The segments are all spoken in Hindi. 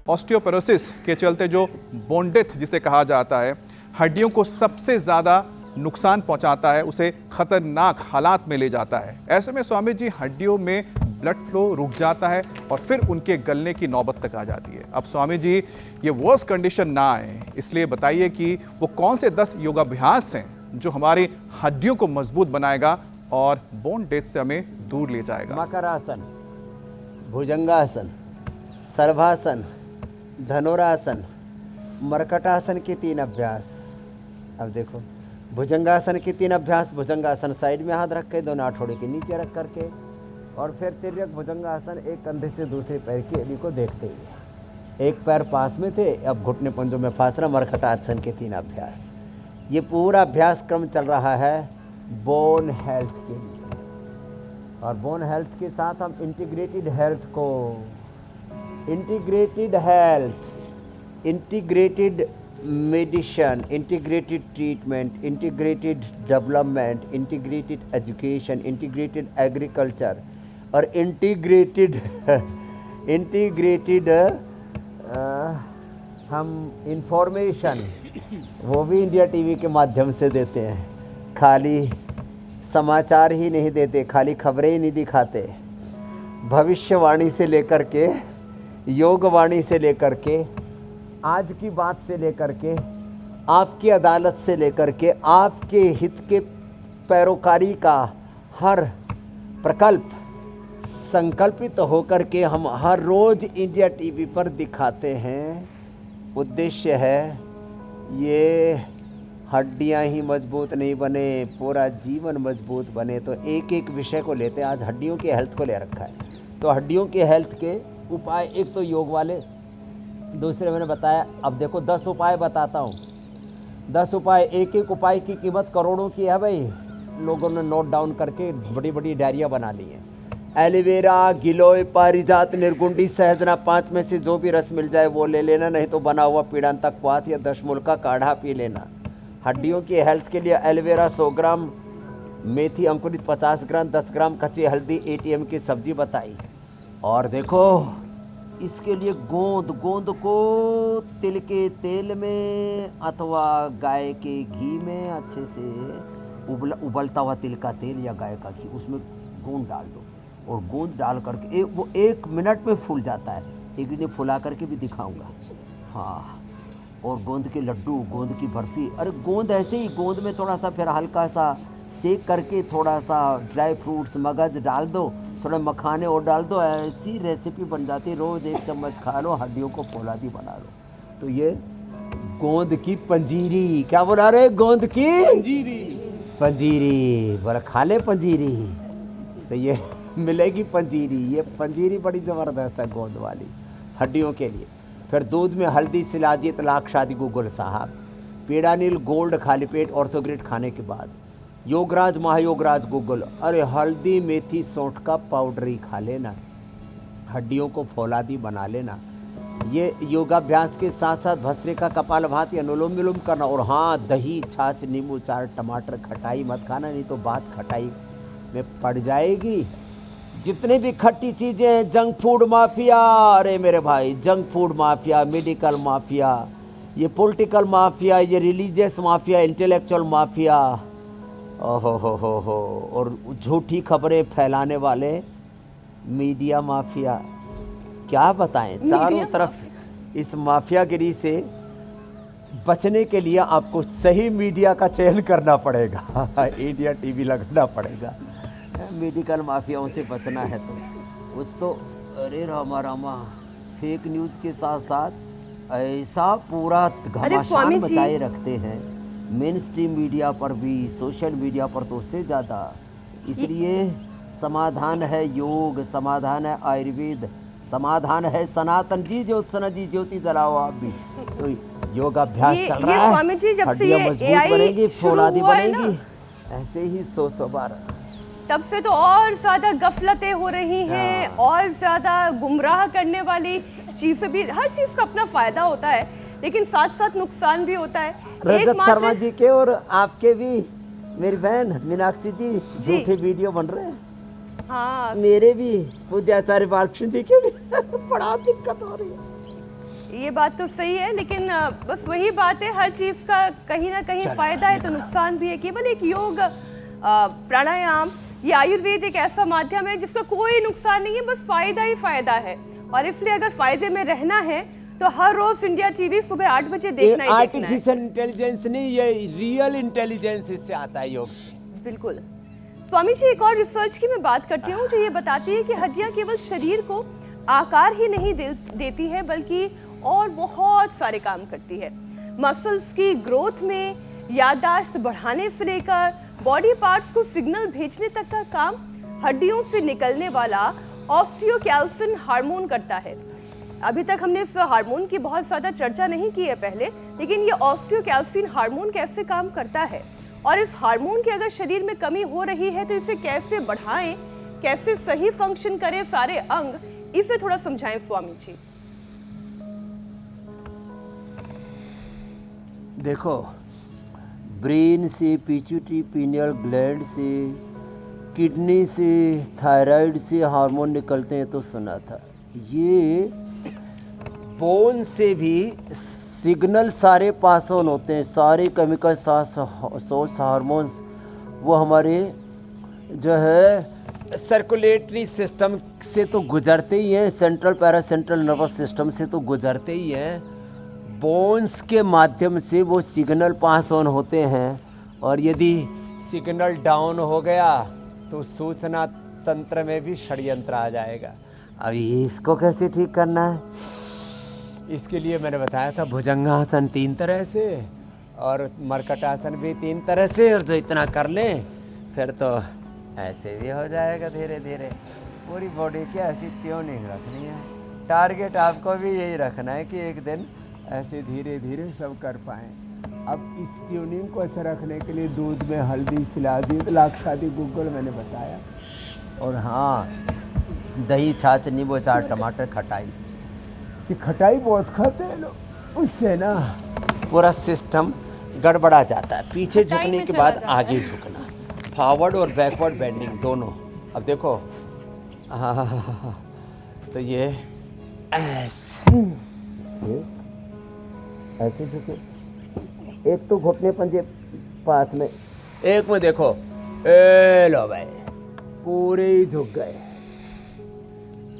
ऑस्टियोपोरोसिस के चलते जो बोन डेथ जिसे कहा जाता है, हड्डियों को सबसे ज़्यादा नुकसान पहुंचाता है, उसे खतरनाक हालात में ले जाता है। ऐसे में स्वामी जी हड्डियों में ब्लड फ्लो रुक जाता है और फिर उनके गलने की नौबत तक आ जाती है। अब स्वामी जी ये वर्स कंडीशन ना आए, इसलिए बताइए कि वो कौन से 10 योगाभ्यास हैं जो हमारी हड्डियों को मजबूत बनाएगा और बोन डेथ से हमें दूर ले जाएगा। मकरासन, भुजंगासन, सर्वासन, धनुरासन, मरकटासन के 3 अभ्यास। अब देखो भुजंगासन के 3 अभ्यास। भुजंगासन साइड में हाथ रख के, दोनों आठौड़े के नीचे रख करके, और फिर तिर्यक भुजंगासन, एक कंधे से दूसरे पैर की एड़ी को देखते हुए, एक पैर पास में थे, अब घुटने पंजों में फासना। मरकटासन के 3 अभ्यास। ये पूरा अभ्यास क्रम चल रहा है बोन हेल्थ के लिए, और बोन हेल्थ के साथ हम इंटीग्रेटेड हेल्थ को, integrated health, integrated medicine, integrated treatment, integrated development, integrated education, integrated agriculture और इंटीग्रेटेड हम इंफॉर्मेशन, वो भी इंडिया टीवी के माध्यम से देते हैं। खाली समाचार ही नहीं देते, खाली खबरें ही नहीं दिखाते। भविष्यवाणी से लेकर के, योगवाणी से लेकर के, आज की बात से लेकर के, आपकी अदालत से लेकर के, आपके हित के पैरोकारी का हर प्रकल्प संकल्पित होकर के हम हर रोज इंडिया टीवी पर दिखाते हैं। उद्देश्य है ये हड्डियां ही मजबूत नहीं बने, पूरा जीवन मजबूत बने। तो एक एक विषय को लेते हैं। आज हड्डियों के हेल्थ को ले रखा है, तो हड्डियों के हेल्थ के उपाय, एक तो योग वाले, दूसरे मैंने बताया। अब देखो 10 उपाय बताता हूँ, 10 उपाय, एक एक उपाय की कीमत करोड़ों की है भाई। लोगों ने नोट डाउन करके बड़ी बड़ी डायरिया बना ली है। एलोवेरा, गिलोय, पारिजात, निर्गुंडी, सहजना, 5 में से जो भी रस मिल जाए वो ले लेना, नहीं तो बना हुआ पीड़ांतक क्वाथ या दशमूल का काढ़ा पी लेना। हड्डियों की हेल्थ के लिए एलोवेरा 100 ग्राम, मेथी अंकुरित 50 ग्राम, 10 ग्राम कच्ची हल्दी, ATM की सब्जी बताई। और देखो इसके लिए गोंद को तिल के तेल में अथवा गाय के घी में अच्छे से उबलता हुआ तिल का तेल या गाय का घी, उसमें गोंद डाल दो, और गोंद डाल करके वो 1 मिनट में फूल जाता है। एक दिन फुला करके भी दिखाऊंगा। हाँ, और गोंद के लड्डू, गोंद की बर्फी। अरे गोंद ऐसे ही, गोंद में थोड़ा सा फिर हल्का सा सेक करके थोड़ा सा ड्राई फ्रूट्स, मगज डाल दो, थोड़ा मखाने और डाल दो, ऐसी रेसिपी बन जाती है। रोज़ 1 चम्मच खा लो, हड्डियों को फौलादी बना लो। तो ये गोंद की पंजीरी, क्या बना रहे? गोंद की पंजीरी, पंजीरी बोला खा ले पंजीरी, तो ये मिलेगी पंजीरी। ये पंजीरी बड़ी ज़बरदस्त है गोंद वाली, हड्डियों के लिए। फिर दूध में हल्दी, शिलाजीत, लाक्षादि गूगल साहब, पीड़ानील गोल्ड खाली पेट ऑर्थोग्रेड खाने के बाद, योगराज, महायोगराज गूगल। अरे हल्दी, मेथी, सौंठ का पाउडर ही खा लेना, हड्डियों को फौलादी बना लेना। ये योगाभ्यास के साथ साथ भस्त्रिका, कपालभाति, अनुलोम विलोम करना। और हाँ, दही, छाछ, नींबू, चार, टमाटर, खटाई मत खाना, नहीं तो बात खटाई में पड़ जाएगी। जितने भी खट्टी चीज़ें, जंक फूड माफिया, अरे मेरे भाई, junk food mafia, medical mafia, ये पॉलिटिकल माफिया, ये रिलीजियस माफिया, इंटेलेक्चुअल माफिया, ओहो हो, और झूठी खबरें फैलाने वाले मीडिया माफिया, क्या बताएं। चारों तरफ इस माफियागिरी से बचने के लिए आपको सही मीडिया का चयन करना पड़ेगा। इंडिया टीवी लगाना पड़ेगा। मेडिकल माफियाओं से बचना है तो उस तो अरे रामा फेक न्यूज़ के साथ साथ ऐसा पूरा घमासान मचाए रखते हैं मेन स्ट्रीम मीडिया पर भी, सोशल मीडिया पर तो उससे ज़्यादा। इसलिए समाधान है योग, समाधान है आयुर्वेद, समाधान है सनातन। जी ज्योत्सना जी, ज्योति जलाओ आप भी। तो योगाभ्यास चल रहा है, स्वामी जी जब से ये मजबूत बनेगी, फौलादी बनेगी, ऐसे ही 100 बार। तब से तो और ज्यादा गफलतें हो रही हैं, और ज्यादा गुमराह करने वाली चीजें भी। हर चीज का अपना फायदा होता है, लेकिन साथ साथ नुकसान भी होता है। रजत शर्मा जी के और आपके भी, मेरी बहन मीनाक्षी जी, झूठे वीडियो बन रहे हैं। हाँ, मेरे भी पूज्याचार्य बालकृष्ण जी के भी बड़ा दिक्कत हो रही है। ये बात तो सही है, लेकिन बस वही बात है, हर चीज का कहीं ना कहीं फायदा है तो नुकसान भी है। केवल एक योग, प्राणायाम, ये आयुर्वेद एक ऐसा माध्यम है जिसका कोई नुकसान नहीं है, बस फायदा ही फायदा है। और इसलिए अगर फायदे में रहना है तो हर रोज इंडिया टीवी सुबह 8 बजे देखना ही देखना है। आर्टिफिशियल इंटेलिजेंस नहीं, ये रियल इंटेलिजेंस इससे आता है योग से। बिल्कुल। स्वामी जी, एक और रिसर्च की मैं बात करती हूँ जो ये बताती है कि हड्डियाँ केवल शरीर को आकार ही नहीं देती है बल्कि और बहुत सारे काम करती है। मसल्स की ग्रोथ में, याददाश्त बढ़ाने से लेकर बॉडी पार्ट्स को सिग्नल भेजने तक का काम हड्डियों से निकलने वाला ऑस्टियोकैल्सिन हार्मोन करता है। अभी तक हमने इस हार्मोन की बहुत ज़्यादा चर्चा नहीं की है पहले, लेकिन ये ऑस्टियोकैल्सिन हार्मोन कैसे काम करता है और इस हार्मोन की अगर शरीर में कमी हो रही है तो इसे कैसे बढ़ाएं, कैसे सही फंक्शन करें सारे अंग, इसे थोड़ा समझाएं स्वामी जी। देखो, ब्रेन से, पिट्यूटरी पीनियल ग्लैंड से, किडनी से, थायराइड से हार्मोन निकलते हैं तो सुना था। ये बोन से भी सिग्नल सारे पास ऑन होते हैं, सारे केमिकल सोर्स हार्मोन्स वो हमारे जो है सर्कुलेटरी सिस्टम से तो गुजरते ही हैं, सेंट्रल पैरासेंट्रल नर्वस सिस्टम से तो गुजरते ही हैं, बोन्स के माध्यम से वो सिग्नल पास ऑन होते हैं। और यदि सिग्नल डाउन हो गया तो सूचना तंत्र में भी षड्यंत्र आ जाएगा। अब इसको कैसे ठीक करना है, इसके लिए मैंने बताया था भुजंगासन 3 तरह से और मरकटासन भी 3 तरह से, और जो इतना कर लें फिर तो ऐसे भी हो जाएगा धीरे धीरे। पूरी बॉडी की ऐसी ट्यूनिंग रखनी है, टारगेट आपको भी यही रखना है कि एक दिन ऐसे धीरे धीरे सब कर पाएँ। अब इस ट्यूनिंग को अच्छा रखने के लिए दूध में हल्दी, शिलाजीत, लाक्षादी, गूगल मैंने बताया, और हाँ दही, छाछ, नींबू अचार, टमाटर, खटाई, कि खटाई बहुत खाते हैं लोग, उससे ना पूरा सिस्टम गड़बड़ा जाता है। पीछे झुकने के बाद आगे झुकना, फॉरवर्ड और बैकवर्ड बेंडिंग दोनों। अब देखो, हाँ तो ये ऐसे झुके, एक तो घुटने पंजे पास में, एक में देखो, ए लो भाई पूरे ही झुक गए,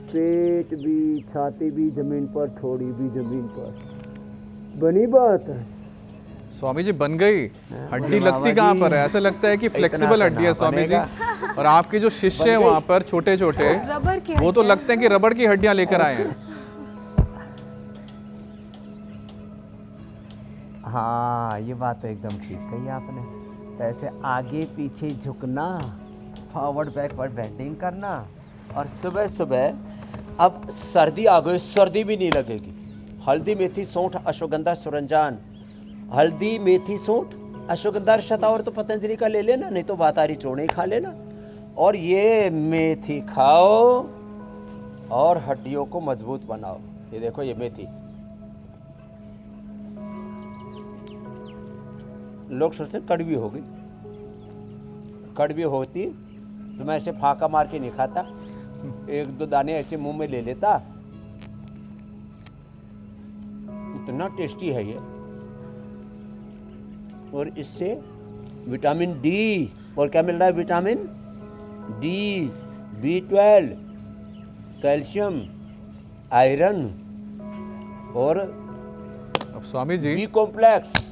पेट भी, छाती भी जमीन पर, थोड़ी भी जमीन पर। बनी बात है स्वामी जी, बन गई। हड्डी लगती कहाँ पर है? ऐसा लगता है कि फ्लेक्सिबल हड्डी है स्वामी जी। और आपके जो शिष्य हैं वहाँ पर छोटे छोटे, वो तो लगते हैं कि रबड़ की हड्डियाँ लेकर आए हैं। हाँ, ये बात तो एकदम ठीक कही आपने। तो ऐसे आगे पीछे झुकना, फॉरवर्ड बैकवर्ड बेंडिंग करना, और सुबह सुबह, अब सर्दी आ गई, सर्दी भी नहीं लगेगी। हल्दी, मेथी, सौंठ, अश्वगंधा, सुरंजान, हल्दी, मेथी, सौंठ, अश्वगंधा, शतावर तो पतंजलि का ले लेना, नहीं तो वातारी चूर्ण ही खा लेना। और ये मेथी खाओ और हड्डियों को मजबूत बनाओ। ये देखो, ये मेथी, लोग सोचते कड़वी हो गई, कड़वी होती तो मैं ऐसे फाका मार के नहीं खाता, 1-2 दाने ऐसे मुंह में ले लेता। इतना टेस्टी है ये, और इससे विटामिन डी, और क्या मिल रहा है, vitamin D, B12, calcium, iron, और अब स्वामी जी, बी कॉम्प्लेक्स,